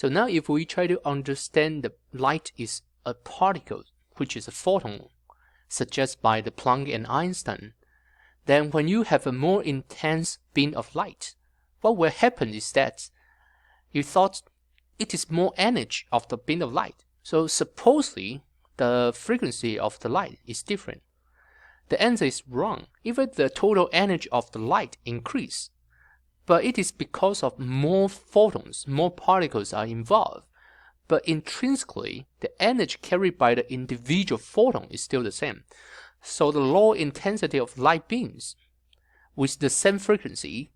So now if we try to understand the light is a particle, which is a photon, suggested by the Planck and Einstein, then when you have a more intense beam of light, what will happen is that you thought it is more energy of the beam of light. So supposedly the frequency of the light is different. The answer is wrong. Even the total energy of the light increase, but it is because of more photons, more particles are involved. But intrinsically, the energy carried by the individual photon is still the same. So the low intensity of light beams with the same frequency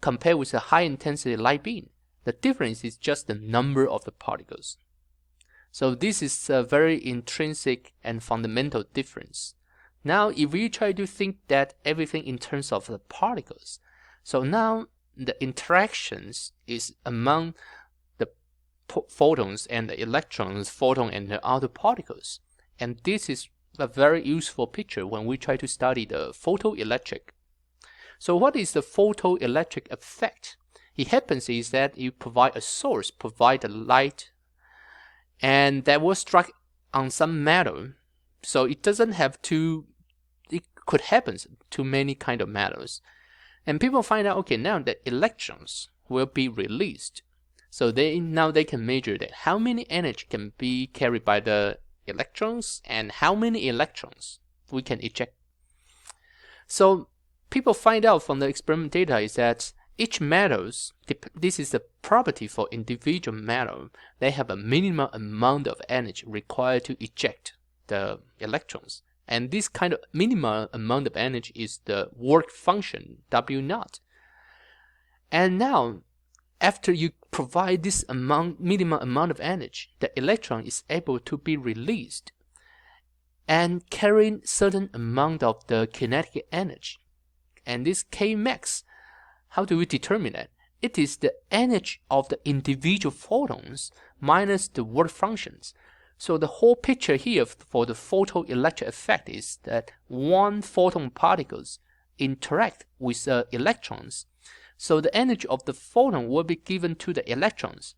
compared with the high intensity light beam, the difference is just the number of the particles. So this is a very intrinsic and fundamental difference. Now if we try to think that everything in terms of the particles, so now the interactions is among the photons and the electrons, photon and the other particles. And this is a very useful picture when we try to study the photoelectric. So what is the photoelectric effect? It happens is that you provide a source, provide the light, and that will strike on some metal. So it doesn't have to, it could happen to many kind of metals. And people find out, okay, now the electrons will be released. So now they can measure that how many energy can be carried by the electrons and how many electrons we can eject. So people find out from the experiment data is that each metals, this is the property for individual metal, they have a minimum amount of energy required to eject the electrons. And this kind of minimum amount of energy is the work function, W0. And now, after you provide this minimum amount of energy, the electron is able to be released and carrying certain amount of the kinetic energy. And this Kmax, how do we determine it? It is the energy of the individual photons minus the work functions. So the whole picture here for the photoelectric effect is that one photon particles interact with the electrons. So the energy of the photon will be given to the electrons,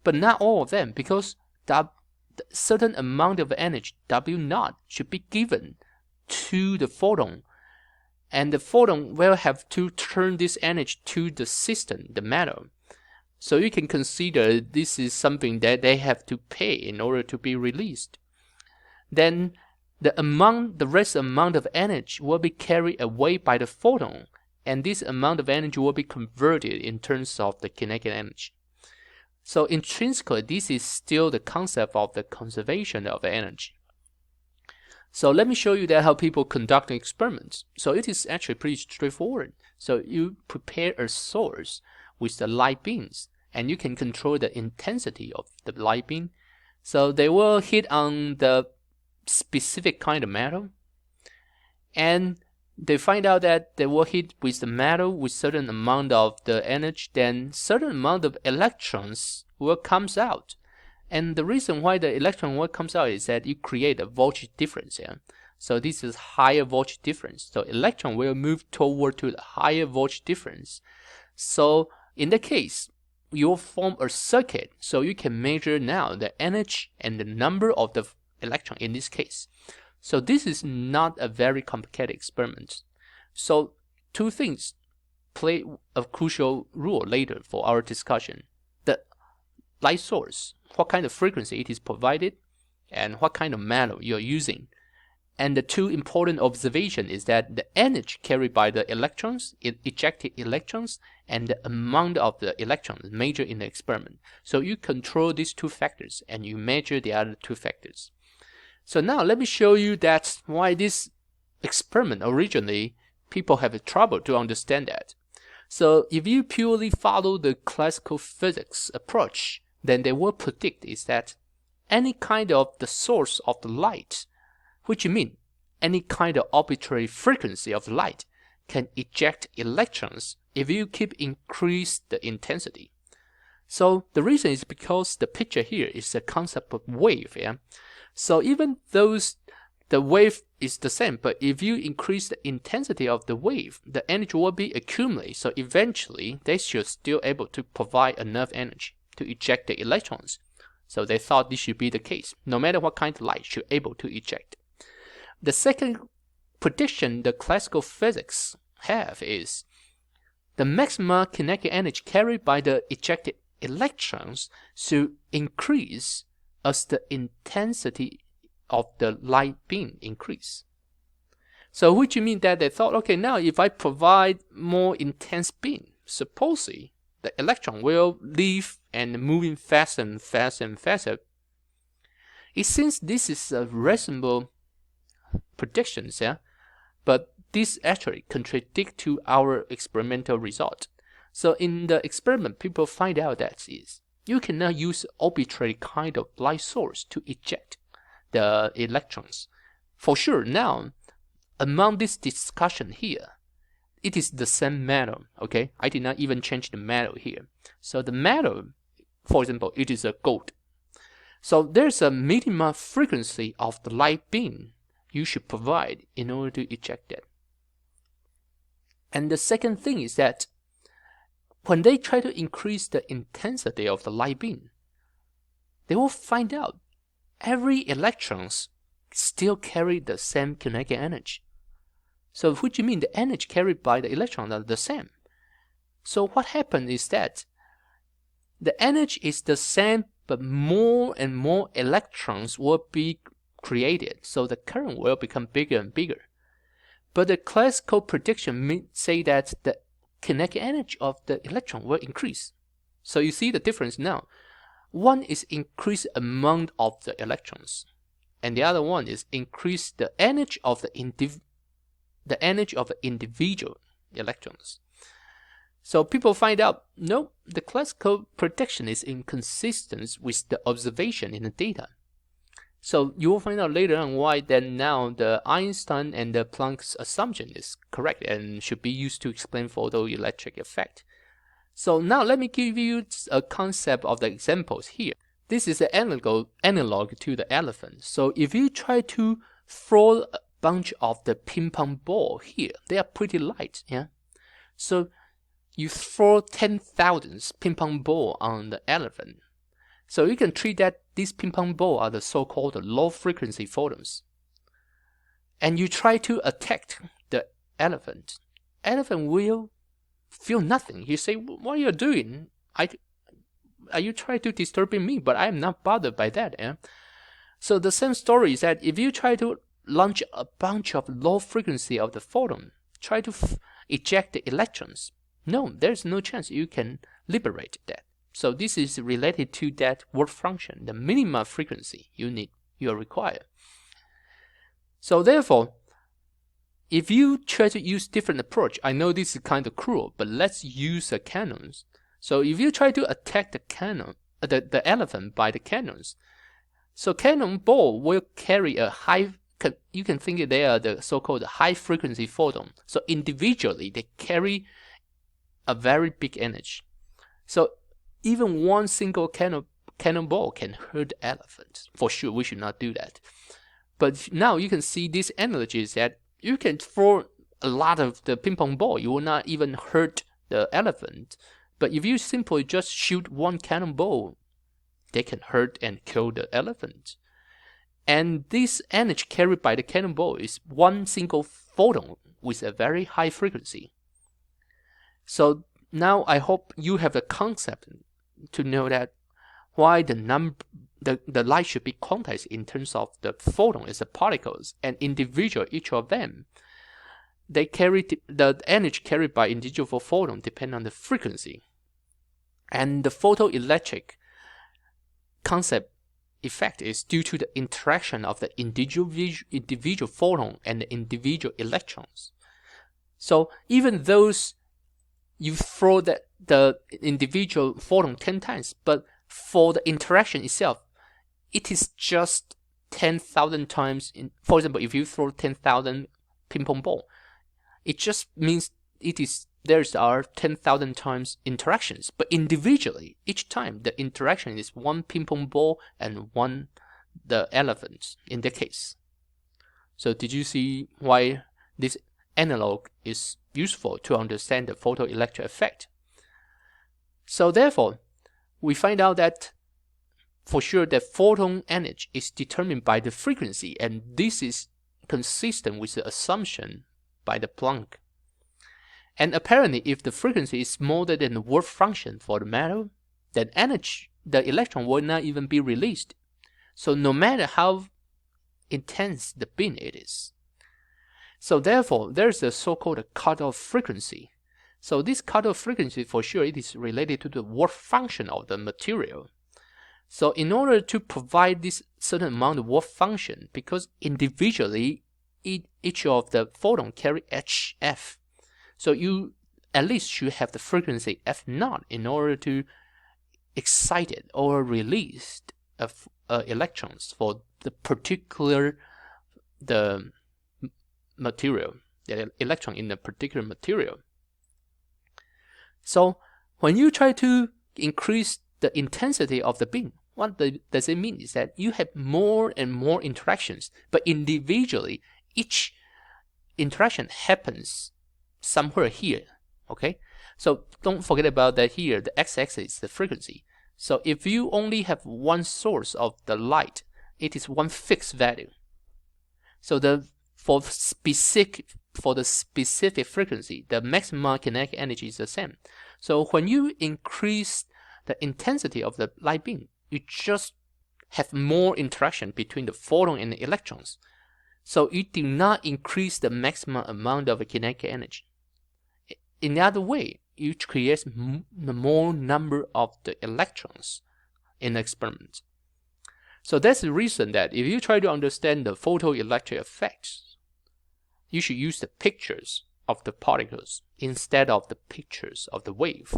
but not all of them, because the certain amount of energy, W0, should be given to the photon. And the photon will have to turn this energy to the system, the metal. So you can consider this is something that they have to pay in order to be released. Then the rest amount of energy will be carried away by the photon, and this amount of energy will be converted in terms of the kinetic energy. So intrinsically, this is still the concept of the conservation of energy. So let me show you that how people conduct experiments. So it is actually pretty straightforward. So you prepare a source with the light beams, and you can control the intensity of the light beam. So they will hit on the specific kind of metal, and they find out that they will hit with the metal with certain amount of the energy, then certain amount of electrons will comes out. And the reason why the electron will comes out is that you create a voltage difference here. So this is higher voltage difference. So electron will move toward to the higher voltage difference. So in that case, you will form a circuit, so you can measure now the energy and the number of the electron in this case. So this is not a very complicated experiment. So two things play a crucial role later for our discussion. The light source, what kind of frequency it is provided, and what kind of metal you're using. And the two important observations is that the energy carried by the electrons, ejected electrons, and the amount of the electrons measured in the experiment. So you control these two factors and you measure the other two factors. So now let me show you that why this experiment originally people have trouble to understand that. So if you purely follow the classical physics approach, then they will predict is that any kind of the source of the light, which means any kind of arbitrary frequency of light, can eject electrons if you keep increase the intensity. So the reason is because the picture here is the concept of wave. Yeah? So even though the wave is the same, but if you increase the intensity of the wave, the energy will be accumulated. So eventually, they should still able to provide enough energy. to eject the electrons. So they thought this should be the case. No matter what kind of light, should be able to eject. The second prediction the classical physics have is the maximum kinetic energy carried by the ejected electrons should increase as the intensity of the light beam increase. So which means that they thought, okay, now if I provide more intense beam, supposedly the electron will leave and moving faster and faster and faster. It seems this is a reasonable prediction, yeah? But this actually contradicts to our experimental result. So in the experiment, people find out that you cannot use arbitrary kind of light source to eject the electrons. For sure, now, among this discussion here, it is the same metal, okay? I did not even change the metal here. So the metal, for example, it is a gold. So there's a minimum frequency of the light beam you should provide in order to eject it. And the second thing is that when they try to increase the intensity of the light beam, they will find out every electrons still carry the same kinetic energy. So which means the energy carried by the electrons are the same. So what happens is that the energy is the same, but more and more electrons will be created. So the current will become bigger and bigger. But the classical prediction say that the kinetic energy of the electron will increase. So you see the difference now. One is increase amount of the electrons, and the other one is increase the energy of the individual electrons. So people find out, no, the classical prediction is inconsistent with the observation in the data. So you will find out later on why then now the Einstein and the Planck's assumption is correct and should be used to explain photoelectric effect. So now let me give you a concept of the examples here. This is an analog to the elephant. So if you try to throw a bunch of the ping pong ball here, they are pretty light, yeah. So you throw 10,000 ping pong ball on the elephant. So you can treat that these ping pong ball are the so-called low frequency photons. And you try to attack the elephant. Elephant will feel nothing. You say, what are you doing? Are you trying to disturb me? But I am not bothered by that. Eh? So the same story is that if you try to launch a bunch of low frequency of the photon, try to eject the electrons, no, there's no chance you can liberate that. So this is related to that work function, the minimum frequency you require. So therefore, if you try to use different approach, I know this is kind of cruel, but let's use a cannons. So if you try to attack the cannon, the elephant by the cannons, so cannonball will carry a high. You can think they are the so-called high frequency photon. So individually, they carry a very big energy. So even one single cannonball can hurt elephants. For sure, we should not do that. But now you can see this analogy is that you can throw a lot of the ping pong ball. You will not even hurt the elephant. But if you simply just shoot one cannonball, they can hurt and kill the elephant. And this energy carried by the cannonball is one single photon with a very high frequency. So now I hope you have a concept to know that why the light should be quantized in terms of the photon as the particles, and individual, each of them, they carry the energy carried by individual photon depend on the frequency. And the photoelectric concept effect is due to the interaction of the individual photon and the individual electrons. So even those you throw the individual photon 10 times, but for the interaction itself, it is just 10,000 times. For example, if you throw 10,000 ping pong ball, it just means there are 10,000 times interactions. But individually, each time the interaction is one ping pong ball and the elephant in the case. So did you see why this analog is useful to understand the photoelectric effect? So therefore, we find out that for sure that photon energy is determined by the frequency, and this is consistent with the assumption by the Planck. And apparently, if the frequency is smaller than the work function for the matter, then energy, the electron will not even be released. So no matter how intense the beam it is. So therefore, there's a so-called cutoff frequency. So this cutoff frequency, for sure, it is related to the work function of the material. So in order to provide this certain amount of work function, because individually each of the photon carry HF, so you at least should have the frequency F0 in order to excite it or release electrons for the particular material, the electron in the particular material. So when you try to increase the intensity of the beam, what does it mean is that you have more and more interactions, but individually each interaction happens somewhere here. Okay, so don't forget about that here. The x-axis is the frequency. So if you only have one source of the light, it is one fixed value. So for the specific frequency, the maximum kinetic energy is the same. So when you increase the intensity of the light beam, you just have more interaction between the photon and the electrons. So you do not increase the maximum amount of kinetic energy. In the other way, you create the more number of the electrons in the experiment. So that's the reason that if you try to understand the photoelectric effects, you should use the pictures of the particles instead of the pictures of the wave.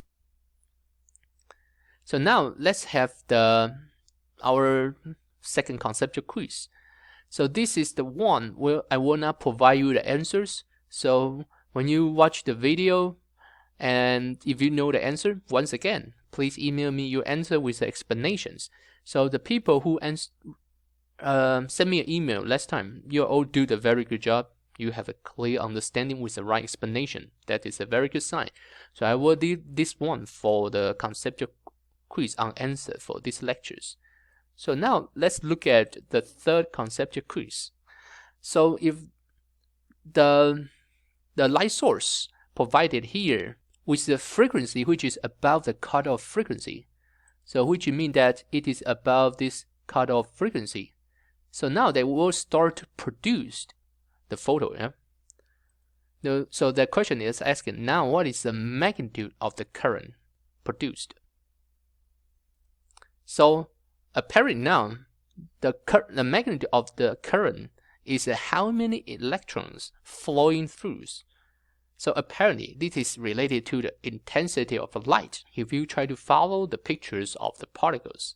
So now let's have our second conceptual quiz. So this is the one where I will not provide you the answers. So when you watch the video and if you know the answer, once again, please email me your answer with the explanations. So the people who sent me an email last time, you all do the very good job. You have a clear understanding with the right explanation. That is a very good sign. So I will do this one for the conceptual quiz on answer for these lectures. So now let's look at the third conceptual quiz. So if the light source provided here with the frequency which is above the cutoff frequency, so which means that it is above this cutoff frequency, so now they will start to produce the photon. Yeah? So the question is asking now, what is the magnitude of the current produced? So apparently now the magnitude of the current is how many electrons flowing through. So apparently this is related to the intensity of the light if you try to follow the pictures of the particles.